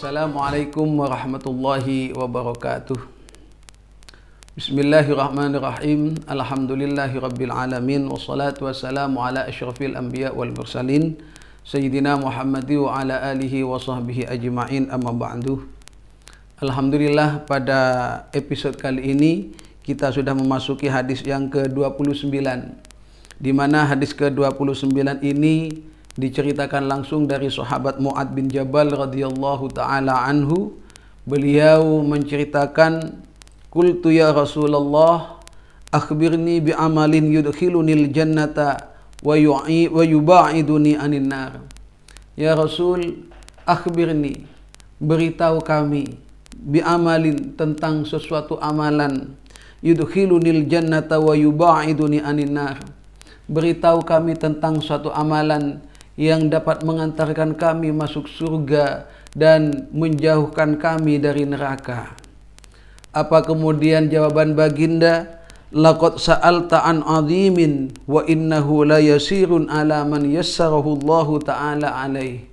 Assalamualaikum warahmatullahi wabarakatuh. Bismillahirrahmanirrahim. Alhamdulillahi rabbil alamin. Wassalatu wassalamu ala asyrafil anbiya wal mursalin Sayyidina Muhammadi wa ala alihi wa sahbihi ajma'in, amma ba'du. Alhamdulillah, pada episode kali ini kita sudah memasuki hadis yang ke-29, di mana hadis ke-29 ini diceritakan langsung dari sahabat Mu'ad bin Jabal radhiyallahu ta'ala anhu. Beliau menceritakan, qultu ya Rasulullah, akhbirni bi amalin yudkhilunil jannata wa yuba'iduni anin nar. Ya Rasul, akhbirni, beritahu kami, bi amalin, tentang sesuatu amalan, yudkhilunil jannata wa yuba'iduni anin nar. Beritahu kami tentang suatu amalan yang dapat mengantarkan kami masuk surga dan menjauhkan kami dari neraka. Apa kemudian jawaban baginda? Laqad sa'alta an 'azimin wa innahu la yasirun ala man yassarahu Allah ta'ala alaih.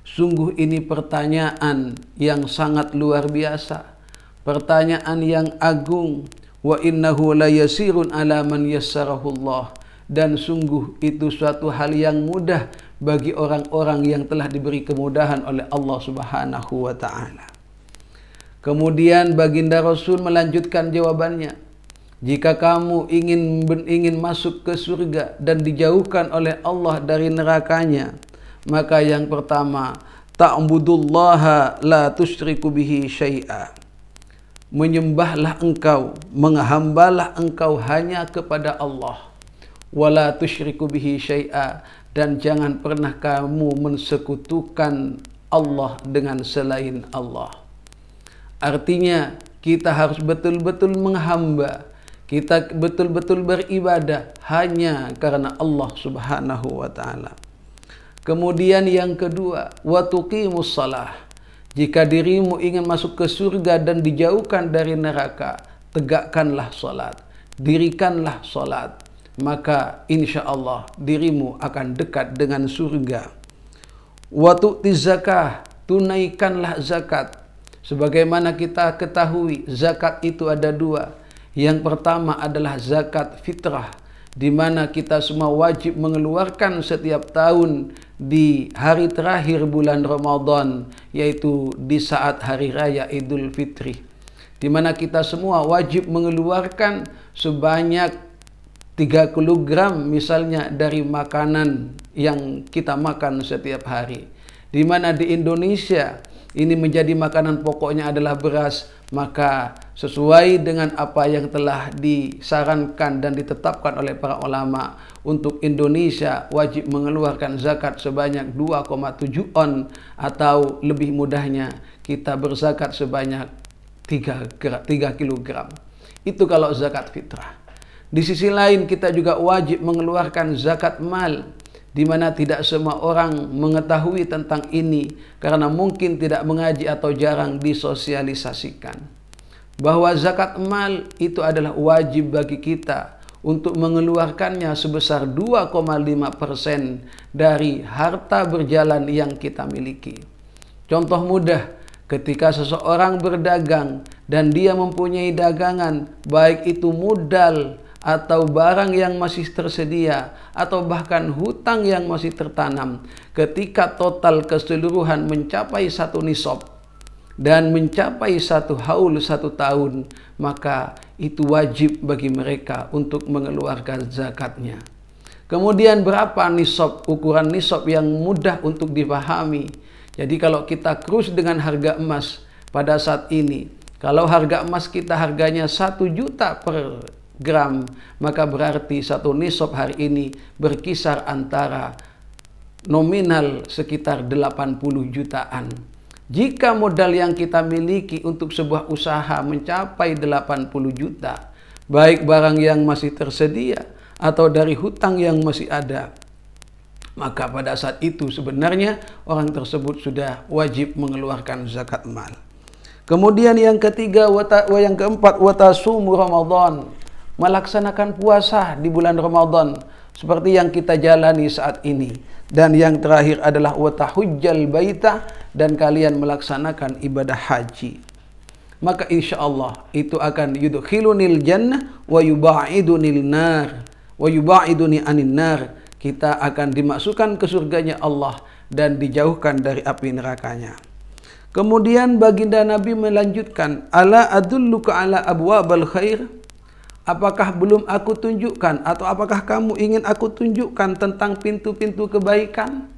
Sungguh ini pertanyaan yang sangat luar biasa, pertanyaan yang agung. Wa innahu la yasirun ala man yassarahu Allah. Dan sungguh itu suatu hal yang mudah bagi orang-orang yang telah diberi kemudahan oleh Allah Subhanahu wa ta'ala. Kemudian baginda Rasul melanjutkan jawabannya, jika kamu ingin masuk ke surga dan dijauhkan oleh Allah dari nerakanya, maka yang pertama, ta'budullaha la tusyriku bihi syai'a. Menyembahlah engkau, menghambalah engkau hanya kepada Allah. Wala tusyriku bihi syai'a, dan jangan pernah kamu mensekutukan Allah dengan selain Allah. Artinya kita harus betul-betul menghamba, kita betul-betul beribadah hanya karena Allah Subhanahu wa ta'ala. Kemudian yang kedua, wa tuqimus shalah. Jika dirimu ingin masuk ke surga dan dijauhkan dari neraka, tegakkanlah salat, dirikanlah salat, maka insya Allah dirimu akan dekat dengan surga. Wa tu'tiz zakah, tunaikanlah zakat. Sebagaimana kita ketahui, zakat itu ada dua. Yang pertama adalah zakat fitrah, di mana kita semua wajib mengeluarkan setiap tahun di hari terakhir bulan Ramadan, yaitu di saat hari raya Idul Fitri, di mana kita semua wajib mengeluarkan sebanyak 3 kg misalnya dari makanan yang kita makan setiap hari. Di mana di Indonesia ini menjadi makanan pokoknya adalah beras, maka sesuai dengan apa yang telah disarankan dan ditetapkan oleh para ulama, untuk Indonesia wajib mengeluarkan zakat sebanyak 2,7 on, atau lebih mudahnya kita berzakat sebanyak 3 kg. Itu kalau zakat fitrah. Di sisi lain kita juga wajib mengeluarkan zakat mal, di mana tidak semua orang mengetahui tentang ini karena mungkin tidak mengaji atau jarang disosialisasikan. Bahwa zakat mal itu adalah wajib bagi kita untuk mengeluarkannya sebesar 2,5% dari harta berjalan yang kita miliki. Contoh mudah, ketika seseorang berdagang dan dia mempunyai dagangan, baik itu modal atau barang yang masih tersedia, atau bahkan hutang yang masih tertanam, ketika total keseluruhan mencapai 1 nisab dan mencapai 1 haul 1 tahun, maka itu wajib bagi mereka untuk mengeluarkan zakatnya. Kemudian berapa nisab? Ukuran nisab yang mudah untuk dipahami. Jadi kalau kita krus dengan harga emas pada saat ini, kalau harga emas kita harganya 1 juta per gram, maka berarti 1 nisab hari ini berkisar antara nominal sekitar 80 jutaan. Jika modal yang kita miliki untuk sebuah usaha mencapai 80 juta, baik barang yang masih tersedia atau dari hutang yang masih ada, maka pada saat itu sebenarnya orang tersebut sudah wajib mengeluarkan zakat mal. Kemudian yang ketiga, yang keempat, watasumu Ramadan, melaksanakan puasa di bulan Ramadan. seperti yang kita jalani saat ini. Dan yang terakhir adalah wa tahujjal baita, dan kalian melaksanakan ibadah haji. Maka insya Allah itu akan yudkhilunil jannah wa yuba'idunil nar wa yuba'iduni anin nar. Kita akan dimasukkan ke surganya Allah dan dijauhkan dari api nerakanya. Kemudian baginda Nabi melanjutkan, ala adulluka ala abwabal khair. Apakah belum aku tunjukkan, atau apakah kamu ingin aku tunjukkan tentang pintu-pintu kebaikan?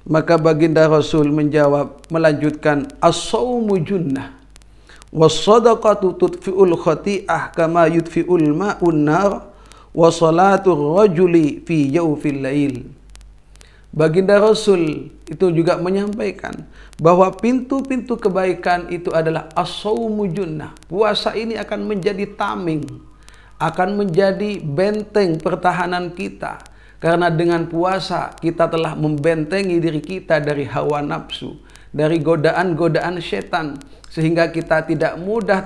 Maka baginda Rasul menjawab, melanjutkan, as-sawmu junnah was-sadaqatu tudfi'ul khati'ah kama yudfi'ul ma'un nar wa salatul rajuli fi jawfil lail. Baginda Rasul itu juga menyampaikan bahwa pintu-pintu kebaikan itu adalah as-sawmu junnah. Puasa ini akan menjadi tameng, akan menjadi benteng pertahanan kita. Karena dengan puasa kita telah membentengi diri kita dari hawa nafsu, dari godaan-godaan setan, sehingga kita tidak mudah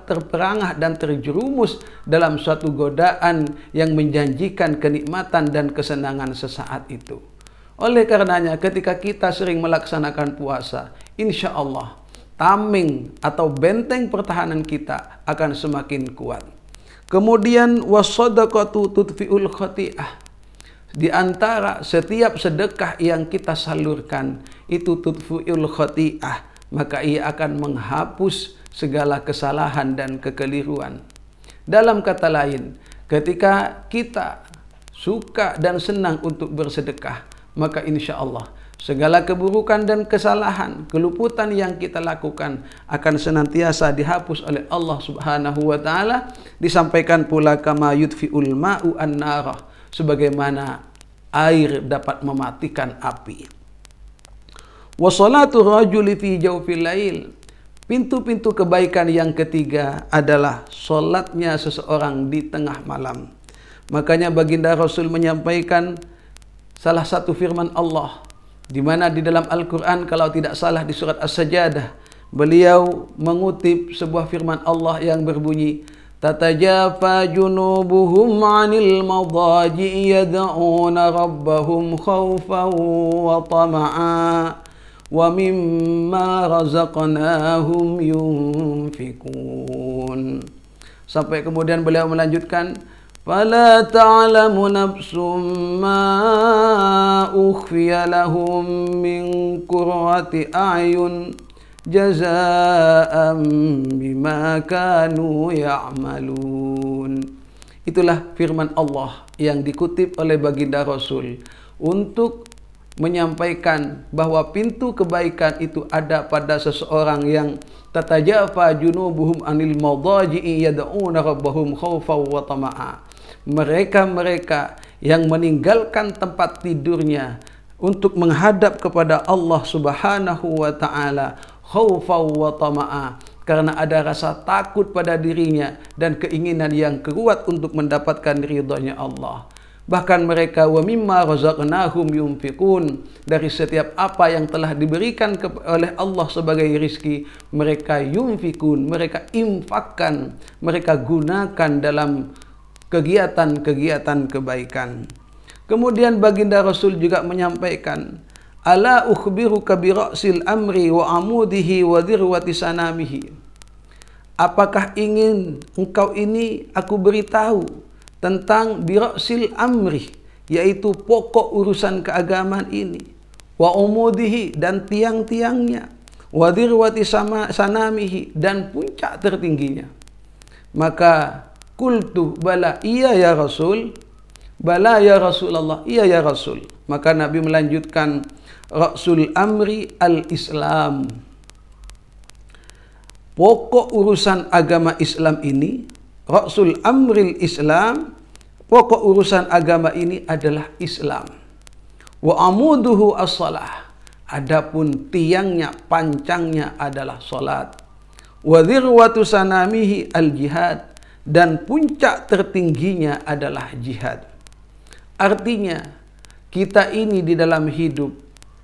terperangah dan terjerumus dalam suatu godaan yang menjanjikan kenikmatan dan kesenangan sesaat itu. Oleh karenanya ketika kita sering melaksanakan puasa, insya Allah tameng atau benteng pertahanan kita akan semakin kuat. Kemudian was-shadaqatu tudfi'ul khati'ah. Di antara setiap sedekah yang kita salurkan itu tudfi'ul khati'ah, maka ia akan menghapus segala kesalahan dan kekeliruan. Dalam kata lain, ketika kita suka dan senang untuk bersedekah, maka insya Allah segala keburukan dan kesalahan, keluputan yang kita lakukan akan senantiasa dihapus oleh Allah Subhanahu wa Ta'ala. Disampaikan pula kama yudfi'ul ma'u an-narah, sebagaimana air dapat mematikan api. Wa salatu rajuli fi jawfil lail. Pintu-pintu kebaikan yang ketiga adalah salatnya seseorang di tengah malam. Makanya baginda Rasul menyampaikan salah satu firman Allah, di mana di dalam Al-Quran, kalau tidak salah di surat As-Sajadah, beliau mengutip sebuah firman Allah yang berbunyi, tatajafa junubuhum 'anil madaji'i yad'una rabbahum khawfan wa tama'a wa mimma razaqnahum yunfikun. Sampai kemudian beliau melanjutkan, فَلَا تَعْلَمُ نَفْسٌ مَا أُخْفِيَ لَهُم مِّن قُرَّةِ أَعْيُنٍ جَزَاءً بِمَا كَانُوا يَعْمَلُونَ. Itulah firman Allah yang dikutip oleh baginda Rasul untuk menyampaikan bahwa pintu kebaikan itu ada pada seseorang yang tatajafa junubuhum anil madaji'i yad'una rabbahum khaufan wa tama'a. Mereka-mereka yang meninggalkan tempat tidurnya untuk menghadap kepada Allah Subhanahu wa Ta'ala khaufan wa tama'a, karena ada rasa takut pada dirinya dan keinginan yang kuat untuk mendapatkan ridhonya Allah. Bahkan mereka wa mimma razaqnahum yunfikun, dari setiap apa yang telah diberikan oleh Allah sebagai rizki, mereka yunfikun, mereka infakkan, mereka gunakan dalam kegiatan-kegiatan kebaikan. Kemudian baginda Rasul juga menyampaikan, ala ukhbiruka bi ra'sil amri wa amudihi wa dirwati sanamihi. Apakah ingin engkau ini aku beritahu tentang bira'sil amri, yaitu pokok urusan keagamaan ini, wa umudihi, dan tiang-tiangnya, wa dirwati sanamihi, dan puncak tertingginya. Maka qultu bala, iya ya Rasul, bala ya Rasulullah, iya ya Rasul. Maka Nabi melanjutkan, ra'sul amri al-Islam. Pokok urusan agama Islam ini, ra'sul amril Islam, pokok urusan agama ini adalah Islam. Wa amuduhu as-salah. Adapun tiangnya, pancangnya adalah salat. Wa dhirwatu sanamihi al-jihad, dan puncak tertingginya adalah jihad. Artinya, kita ini di dalam hidup,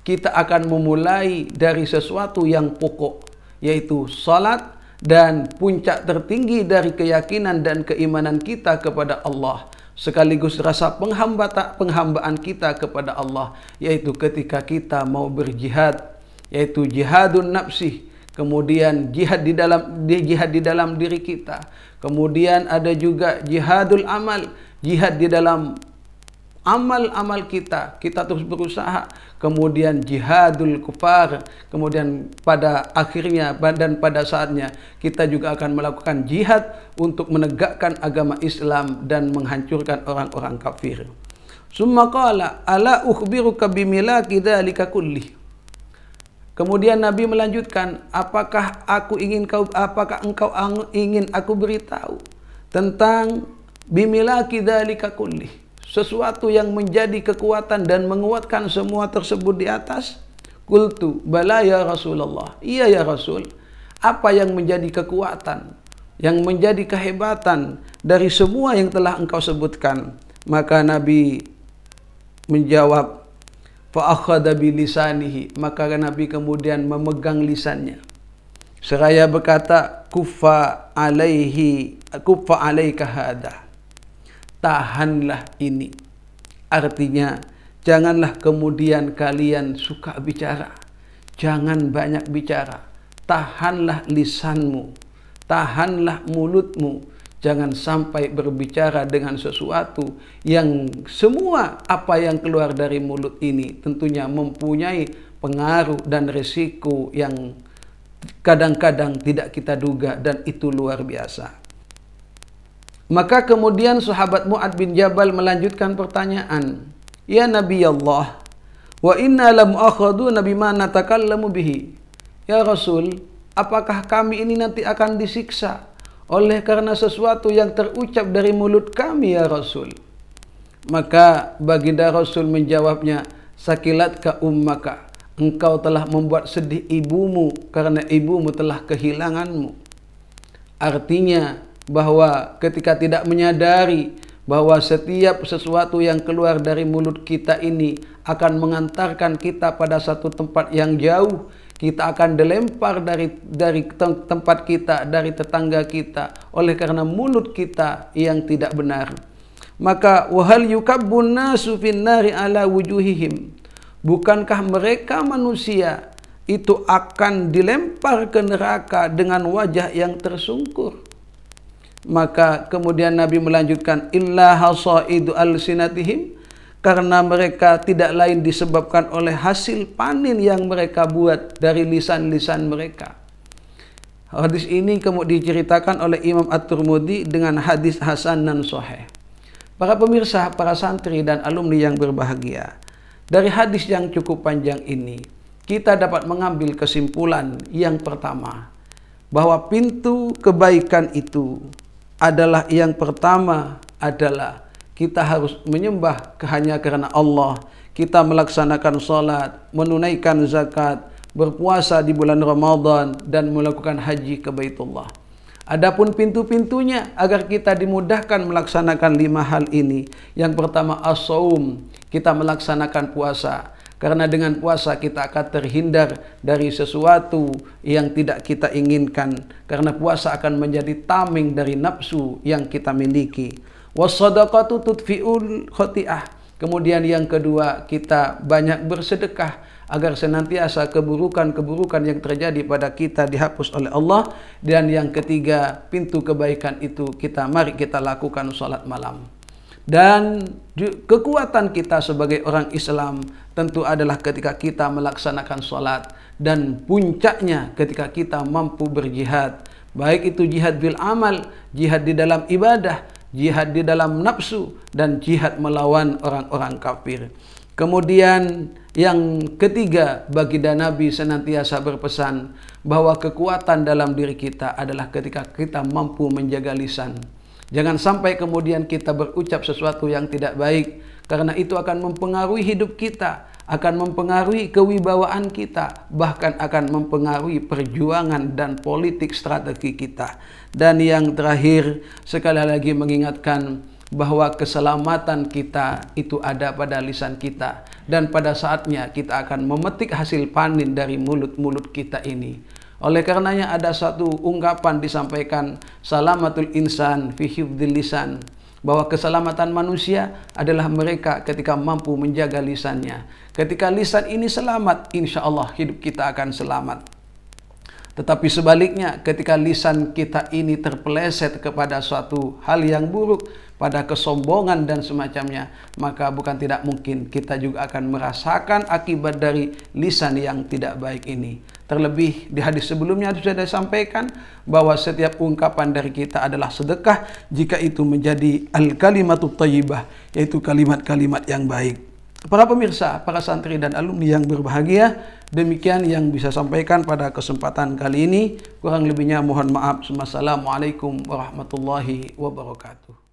kita akan memulai dari sesuatu yang pokok, yaitu salat, dan puncak tertinggi dari keyakinan dan keimanan kita kepada Allah sekaligus rasa penghambaan kita kepada Allah, yaitu ketika kita mau berjihad, yaitu jihadun nafsi, kemudian jihad di dalam diri kita, kemudian ada juga jihadul amal, jihad di dalam amal-amal kita terus berusaha, kemudian jihadul kufar, kemudian pada akhirnya dan pada saatnya kita juga akan melakukan jihad untuk menegakkan agama Islam dan menghancurkan orang-orang kafir. Summa qala ala ukhbiruka bimilaki dzalika kulli. Kemudian Nabi melanjutkan, apakah engkau ingin aku beritahu tentang bimilaki dzalika kulli, sesuatu yang menjadi kekuatan dan menguatkan semua tersebut di atas? Qultu bala ya Rasulullah. Iya ya Rasul. Apa yang menjadi kekuatan, yang menjadi kehebatan dari semua yang telah engkau sebutkan? Maka Nabi menjawab, fa akhadha bi lisanihi, maka Nabi kemudian memegang lisannya seraya berkata, kuffa alaika hada, tahanlah ini. Artinya janganlah kemudian kalian suka bicara, jangan banyak bicara, tahanlah lisanmu, tahanlah mulutmu, jangan sampai berbicara dengan sesuatu yang semua apa yang keluar dari mulut ini tentunya mempunyai pengaruh dan risiko yang kadang-kadang tidak kita duga, dan itu luar biasa. Maka kemudian sahabat Mu'ad bin Jabal melanjutkan pertanyaan, ya Nabi Allah, wa inna lam akhaduna bima natakallamu bihi. Ya Rasul, apakah kami ini nanti akan disiksa oleh karena sesuatu yang terucap dari mulut kami ya Rasul? Maka baginda Rasul menjawabnya, sakilatka ummaka, engkau telah membuat sedih ibumu karena ibumu telah kehilanganmu. Artinya bahwa ketika tidak menyadari bahwa setiap sesuatu yang keluar dari mulut kita ini akan mengantarkan kita pada satu tempat yang jauh, kita akan dilempar dari tempat kita, dari tetangga kita, oleh karena mulut kita yang tidak benar. Maka wahal yukabbun nasu fin nari ala wujuhihim, bukankah mereka manusia itu akan dilempar ke neraka dengan wajah yang tersungkur? Maka kemudian Nabi melanjutkan, illa hasaidu alsinatihim, karena mereka tidak lain disebabkan oleh hasil panen yang mereka buat dari lisan-lisan mereka. Hadis ini kemudian diceritakan oleh Imam At-Tirmidzi dengan hadis hasan dan sahih. Para pemirsa, para santri dan alumni yang berbahagia, dari hadis yang cukup panjang ini kita dapat mengambil kesimpulan yang pertama, bahwa pintu kebaikan itu adalah yang pertama adalah kita harus menyembah hanya karena Allah, kita melaksanakan salat, menunaikan zakat, berpuasa di bulan Ramadan, dan melakukan haji ke Baitullah. Adapun pintu-pintunya agar kita dimudahkan melaksanakan 5 hal ini. Yang pertama as-shaum, kita melaksanakan puasa. Karena dengan puasa kita akan terhindar dari sesuatu yang tidak kita inginkan. Karena puasa akan menjadi tameng dari nafsu yang kita miliki. Was-shadaqatu tudfi'ul khati'ah. Kemudian yang kedua, kita banyak bersedekah agar senantiasa keburukan-keburukan yang terjadi pada kita dihapus oleh Allah. Dan yang ketiga, pintu kebaikan itu mari kita lakukan salat malam. Dan kekuatan kita sebagai orang Islam tentu adalah ketika kita melaksanakan sholat, dan puncaknya ketika kita mampu berjihad, baik itu jihad bil amal, jihad di dalam ibadah, jihad di dalam nafsu, dan jihad melawan orang-orang kafir. Kemudian yang ketiga, baginda Nabi senantiasa berpesan bahwa kekuatan dalam diri kita adalah ketika kita mampu menjaga lisan. Jangan sampai kemudian kita berucap sesuatu yang tidak baik, karena itu akan mempengaruhi hidup kita, akan mempengaruhi kewibawaan kita, bahkan akan mempengaruhi perjuangan dan politik strategi kita. Dan yang terakhir, sekali lagi mengingatkan bahwa keselamatan kita itu ada pada lisan kita, dan pada saatnya kita akan memetik hasil panen dari mulut-mulut kita ini. Oleh karenanya ada satu ungkapan disampaikan, salamatul insan fi hifdzil lisan, bahwa keselamatan manusia adalah mereka ketika mampu menjaga lisannya. Ketika lisan ini selamat, insya Allah hidup kita akan selamat. Tetapi sebaliknya, ketika lisan kita ini terpeleset kepada suatu hal yang buruk, pada kesombongan dan semacamnya, maka bukan tidak mungkin kita juga akan merasakan akibat dari lisan yang tidak baik ini. Terlebih di hadis sebelumnya sudah disampaikan bahwa setiap ungkapan dari kita adalah sedekah jika itu menjadi al-kalimatut thayyibah, yaitu kalimat-kalimat yang baik. Para pemirsa, para santri dan alumni yang berbahagia, demikian yang bisa sampaikan pada kesempatan kali ini. Kurang lebihnya mohon maaf. Wassalamualaikum warahmatullahi wabarakatuh.